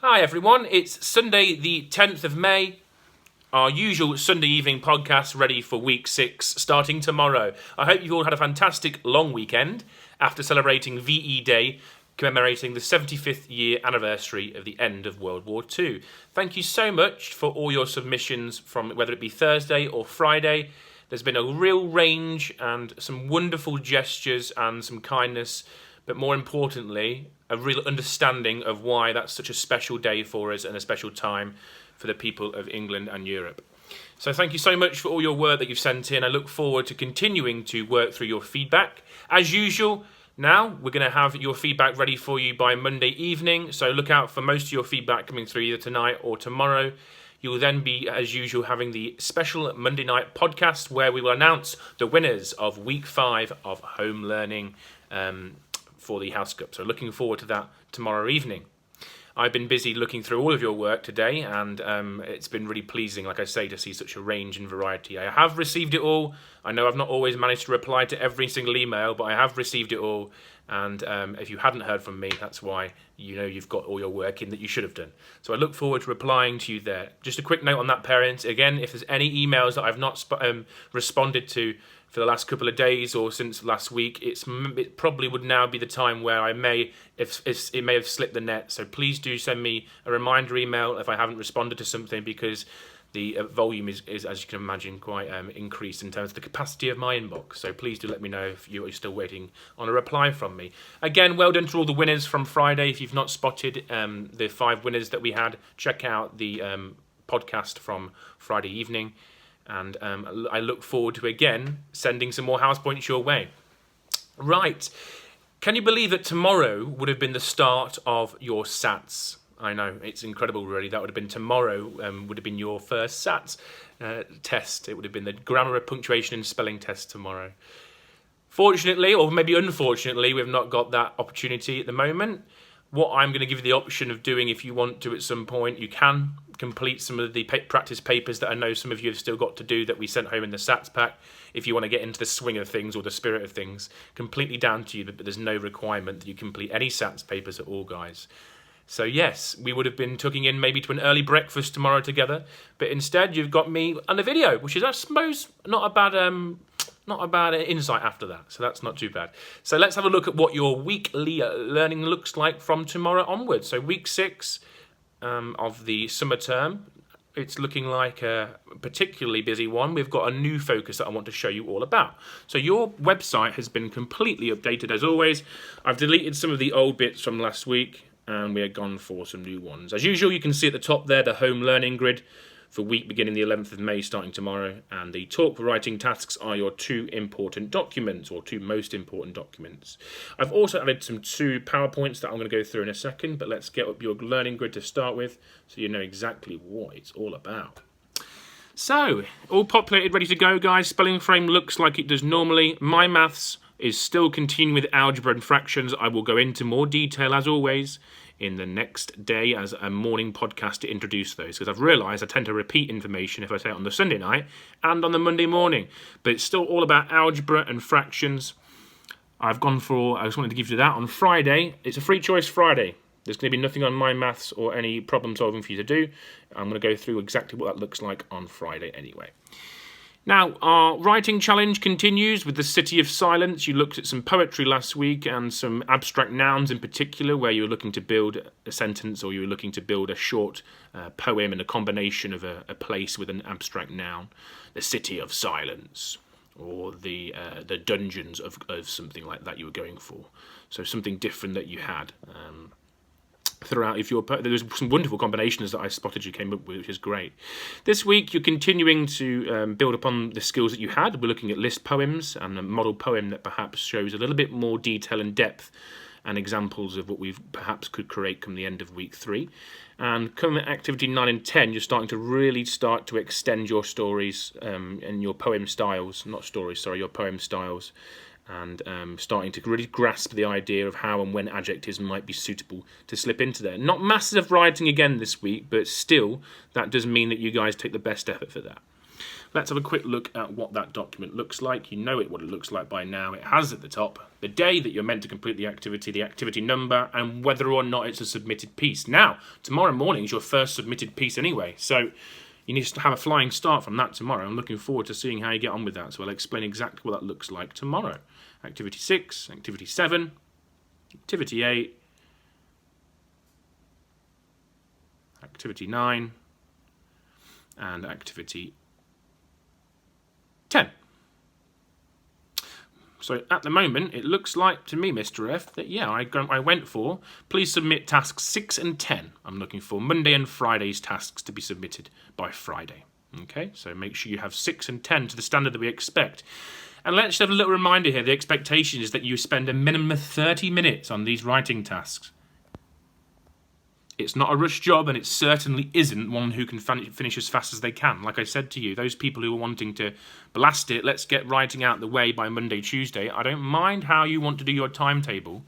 Hi everyone, it's Sunday the 10th of May, our usual Sunday evening podcast ready for week 6 starting tomorrow. I hope you've all had a fantastic long weekend after celebrating VE Day, commemorating the 75th year anniversary of the end of World War II. Thank you so much for all your submissions from whether it be Thursday or Friday. There's been a real range and some wonderful gestures and some kindness, but more importantly, a real understanding of why that's such a special day for us and a special time for the people of England and Europe. So thank you so much for all your work that you've sent in. I look forward to continuing to work through your feedback. As usual, now we're going to have your feedback ready for you by Monday evening, so look out for most of your feedback coming through either tonight or tomorrow. You'll then be, as usual, having the special Monday night podcast where we will announce the winners of week 5 of home learning for the House Cup. So looking forward to that tomorrow evening. I've been busy looking through all of your work today, and it's been really pleasing, like I say, to see such a range and variety. I have received it all. I know I've not always managed to reply to every single email, but I have received it all. And if you hadn't heard from me, that's why you know you've got all your work in that you should have done. So I look forward to replying to you there. Just a quick note on that, parents. Again, if there's any emails that I've not responded to for the last couple of days or since last week, it probably would now be the time where I may, if it may have slipped the net. So please do send me a reminder email if I haven't responded to something, because the volume is, as you can imagine, quite increased in terms of the capacity of my inbox. So please do let me know if you're still waiting on a reply from me. Again, well done to all the winners from Friday. If you've not spotted the 5 winners that we had, check out the podcast from Friday evening. And I look forward to, again, sending some more house points your way. Right. Can you believe that tomorrow would have been the start of your SATs? I know, it's incredible, really. That would have been tomorrow, would have been your first SATs test. It would have been the grammar, punctuation and spelling test tomorrow. Fortunately, or maybe unfortunately, we've not got that opportunity at the moment. What I'm going to give you the option of doing, if you want to at some point, you can complete some of the practice papers that I know some of you have still got to do that we sent home in the SATs pack. If you want to get into the swing of things or the spirit of things, completely down to you, but there's no requirement that you complete any SATs papers at all, guys. So yes, we would have been tucking in maybe to an early breakfast tomorrow together, but instead you've got me on a video, which is, I suppose, not a bad insight after that, so that's not too bad. So let's have a look at what your weekly learning looks like from tomorrow onwards. So week 6 of the summer term, it's looking like a particularly busy one. We've got a new focus that I want to show you all about. So your website has been completely updated as always. I've deleted some of the old bits from last week, and we are gone for some new ones. As usual, you can see at the top there the home learning grid for week beginning the 11th of May starting tomorrow, and the talk writing tasks are your 2 important documents, or 2 most important documents. I've also added some 2 PowerPoints that I'm going to go through in a second, but let's get up your learning grid to start with so you know exactly what it's all about. So, all populated, ready to go, guys. Spelling frame looks like it does normally. My maths is still continuing with algebra and fractions. I will go into more detail, as always, in the next day as a morning podcast to introduce those, because I've realised I tend to repeat information if I say it on the Sunday night and on the Monday morning. But it's still all about algebra and fractions. I just wanted to give you that on Friday. It's a free choice Friday. There's going to be nothing on my maths or any problem solving for you to do. I'm going to go through exactly what that looks like on Friday anyway. Now, our writing challenge continues with the City of Silence. You looked at some poetry last week and some abstract nouns in particular, where you were looking to build a sentence or you were looking to build a short poem and a combination of a place with an abstract noun. The City of Silence, or the dungeons of something like that you were going for. So something different that you had. Throughout, there was some wonderful combinations that I spotted you came up with, which is great. This week you're continuing to build upon the skills that you had. We're looking at list poems and a model poem that perhaps shows a little bit more detail and depth and examples of what we perhaps could create come the end of week 3. And come activity 9 and 10, you're starting to really start to extend your stories and your poem styles, your poem styles, and starting to really grasp the idea of how and when adjectives might be suitable to slip into there. Not massive writing again this week, but still, that does mean that you guys take the best effort for that. Let's have a quick look at what that document looks like. You know what it looks like by now. It has at the top the day that you're meant to complete the activity number, and whether or not it's a submitted piece. Now, tomorrow morning is your first submitted piece anyway, so you need to have a flying start from that tomorrow. I'm looking forward to seeing how you get on with that, so I'll explain exactly what that looks like tomorrow. Activity 6, Activity 7, Activity 8, Activity 9, and Activity 10. So at the moment, it looks like to me, Mr. F, that yeah, I went for, please submit tasks 6 and 10. I'm looking for Monday and Friday's tasks to be submitted by Friday. Okay, so make sure you have 6 and 10 to the standard that we expect. And let's have a little reminder here, the expectation is that you spend a minimum of 30 minutes on these writing tasks. It's not a rush job, and it certainly isn't one who can finish as fast as they can. Like I said to you, those people who are wanting to blast it, let's get writing out the way by Monday, Tuesday. I don't mind how you want to do your timetable,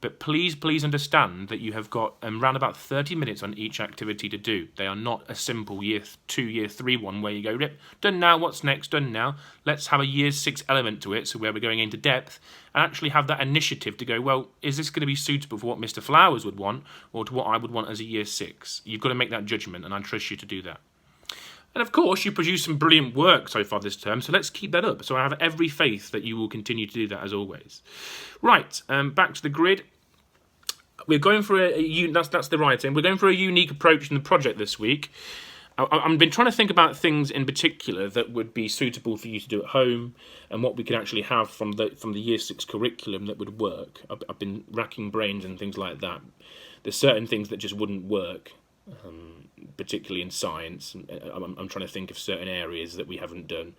but please understand that you have got around about 30 minutes on each activity to do. They are not a simple year 2, year 3 one where you go, rip, done now, what's next, done now. Let's have a year 6 element to it, so where we're going into depth, and actually have that initiative to go, well, is this going to be suitable for what Mr. Flowers would want, or to what I would want as a year 6? You've got to make that judgment, and I trust you to do that. And of course, you produced some brilliant work so far this term, so let's keep that up. So I have every faith that you will continue to do that as always. Right, back to the grid. We're going for that's the right thing. We're going for a unique approach in the project this week. I've been trying to think about things in particular that would be suitable for you to do at home, and what we could actually have from the Year 6 curriculum that would work. I've been racking brains and things like that. There's certain things that just wouldn't work, particularly in science. I'm trying to think of certain areas that we haven't done.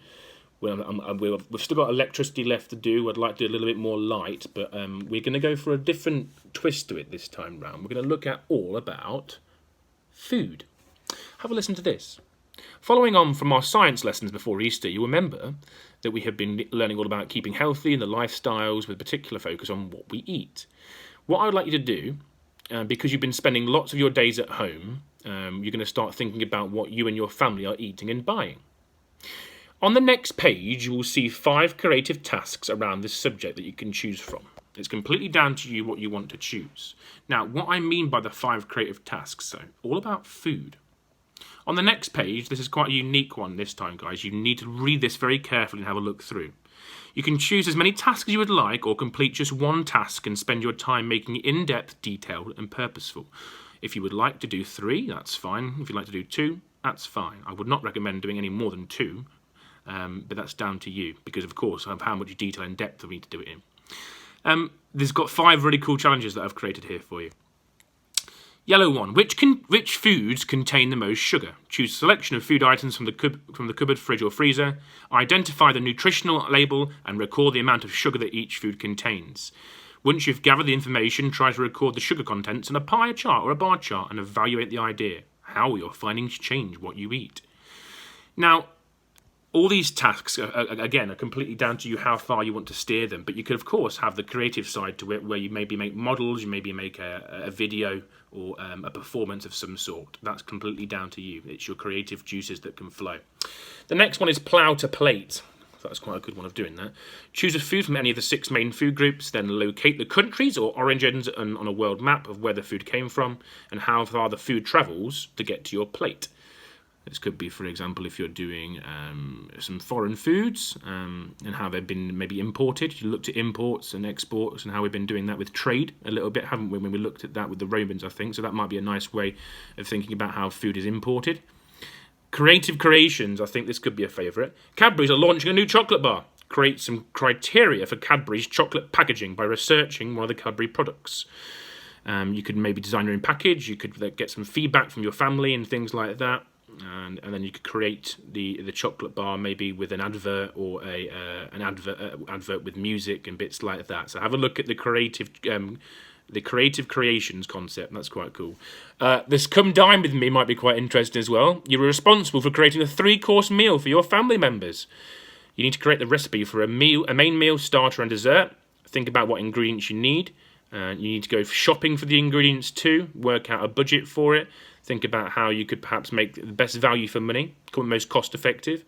We've still got electricity left to do. I'd like to do a little bit more light, but we're going to go for a different twist to it this time round. We're going to look at all about food. Have a listen to this. Following on from our science lessons before Easter, you remember that we have been learning all about keeping healthy and the lifestyles with particular focus on what we eat. What I would like you to do, because you've been spending lots of your days at home, you're going to start thinking about what you and your family are eating and buying. On the next page, you will see 5 creative tasks around this subject that you can choose from. It's completely down to you what you want to choose. Now, what I mean by the 5 creative tasks, so, all about food. On the next page, this is quite a unique one this time, guys. You need to read this very carefully and have a look through. You can choose as many tasks as you would like, or complete just one task and spend your time making it in-depth, detailed, and purposeful. If you would like to do 3, that's fine. If you'd like to do 2, that's fine. I would not recommend doing any more than 2. But that's down to you, because of course of how much detail and depth we need to do it in. There's got 5 really cool challenges that I've created here for you. Yellow one, which foods contain the most sugar? Choose a selection of food items from the cupboard, fridge or freezer. Identify the nutritional label and record the amount of sugar that each food contains. Once you've gathered the information, try to record the sugar contents in a pie chart or a bar chart and evaluate the idea. How will your findings change what you eat? Now, all these tasks, again, are completely down to you how far you want to steer them. But you could, of course, have the creative side to it, where you maybe make models, you maybe make a video or a performance of some sort. That's completely down to you. It's your creative juices that can flow. The next one is plough to plate. So that's quite a good one of doing that. Choose a food from any of the 6 main food groups, then locate the countries or origins on a world map of where the food came from and how far the food travels to get to your plate. This could be, for example, if you're doing some foreign foods and how they've been maybe imported. You looked at imports and exports and how we've been doing that with trade a little bit, haven't we, when we looked at that with the Romans, I think. So that might be a nice way of thinking about how food is imported. Creative creations, I think this could be a favourite. Cadbury's are launching a new chocolate bar. Create some criteria for Cadbury's chocolate packaging by researching one of the Cadbury products. You could maybe design your own package. You could get some feedback from your family and things like that. And then you could create the chocolate bar maybe with an advert or an advert with music and bits like that. So have a look at the creative creations concept. That's quite cool. This come dine with me might be quite interesting as well. You're responsible for creating a 3-course meal for your family members. You need to create the recipe for a main meal, starter and dessert. Think about what ingredients you need. You need to go shopping for the ingredients too. Work out a budget for it. Think about how you could perhaps make the best value for money, most cost effective.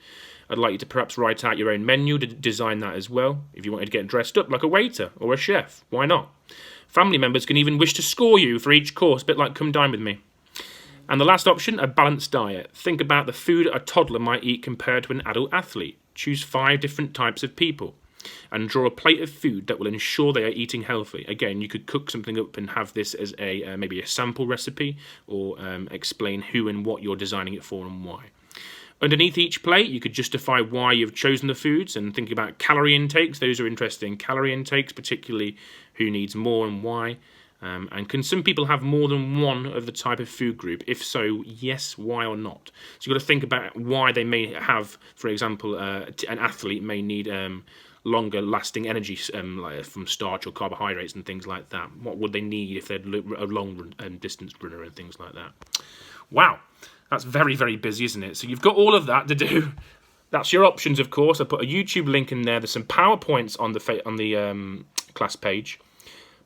I'd like you to perhaps write out your own menu to design that as well. If you wanted to get dressed up like a waiter or a chef, why not? Family members can even wish to score you for each course, a bit like come dine with me. And the last option, a balanced diet. Think about the food a toddler might eat compared to an adult athlete. Choose 5 different types of people and draw a plate of food that will ensure they are eating healthy. Again, you could cook something up and have this as a maybe a sample recipe, or explain who and what you're designing it for and why. Underneath each plate, you could justify why you've chosen the foods and think about calorie intakes. Those are interesting. Calorie intakes, particularly who needs more and why. And can some people have more than one of the type of food group? If so, yes, why or not? So you've got to think about why they may have, for example, an athlete may need longer lasting energy like from starch or carbohydrates and things like that. What would they need if they're a long distance runner and things like that? Wow, that's very, very busy, isn't it? So you've got all of that to do. That's your options, of course. I put a YouTube link in there. There's some PowerPoints on the class page.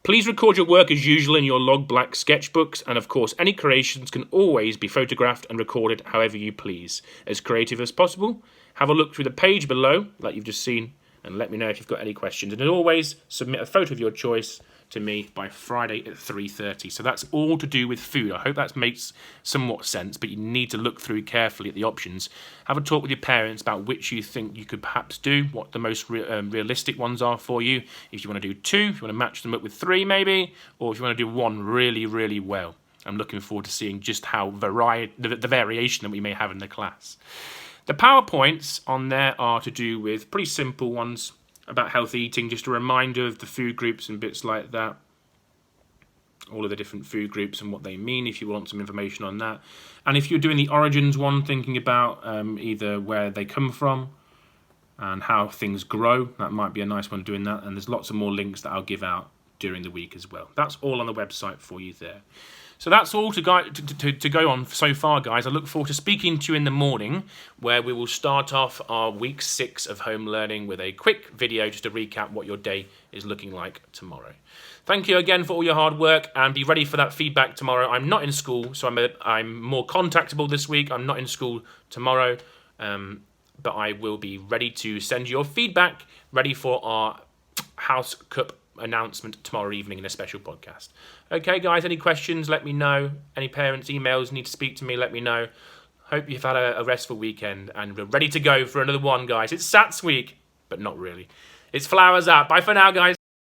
Please record your work as usual in your log black sketchbooks, and of course any creations can always be photographed and recorded however you please. As creative as possible. Have a look through the page below, like you've just seen, and let me know if you've got any questions. And as always, submit a photo of your choice to me by Friday at 3:30. So that's all to do with food. I hope that makes somewhat sense, but you need to look through carefully at the options. Have a talk with your parents about which you think you could perhaps do, what the most realistic ones are for you. If you want to do 2, if you want to match them up with 3 maybe, or if you want to do 1 really, really well. I'm looking forward to seeing just how the variation that we may have in the class. The PowerPoints on there are to do with pretty simple ones about healthy eating, just a reminder of the food groups and bits like that. All of the different food groups and what they mean, if you want some information on that. And if you're doing the origins one, thinking about either where they come from and how things grow, that might be a nice one doing that. And there's lots of more links that I'll give out during the week as well. That's all on the website for you there. So that's all to go on so far, guys. I look forward to speaking to you in the morning, where we will start off our week 6 of home learning with a quick video just to recap what your day is looking like tomorrow. Thank you again for all your hard work, and be ready for that feedback tomorrow. I'm not in school, so I'm more contactable this week. I'm not in school tomorrow, but I will be ready to send your feedback, ready for our House Cup announcement tomorrow evening in a special podcast. Okay, guys, any questions, let me know. Any parents' emails need to speak to me, let me know. Hope you've had a restful weekend, and we're ready to go for another one, guys. It's Sats week, but not really. It's Flowers Out. Bye for now, guys.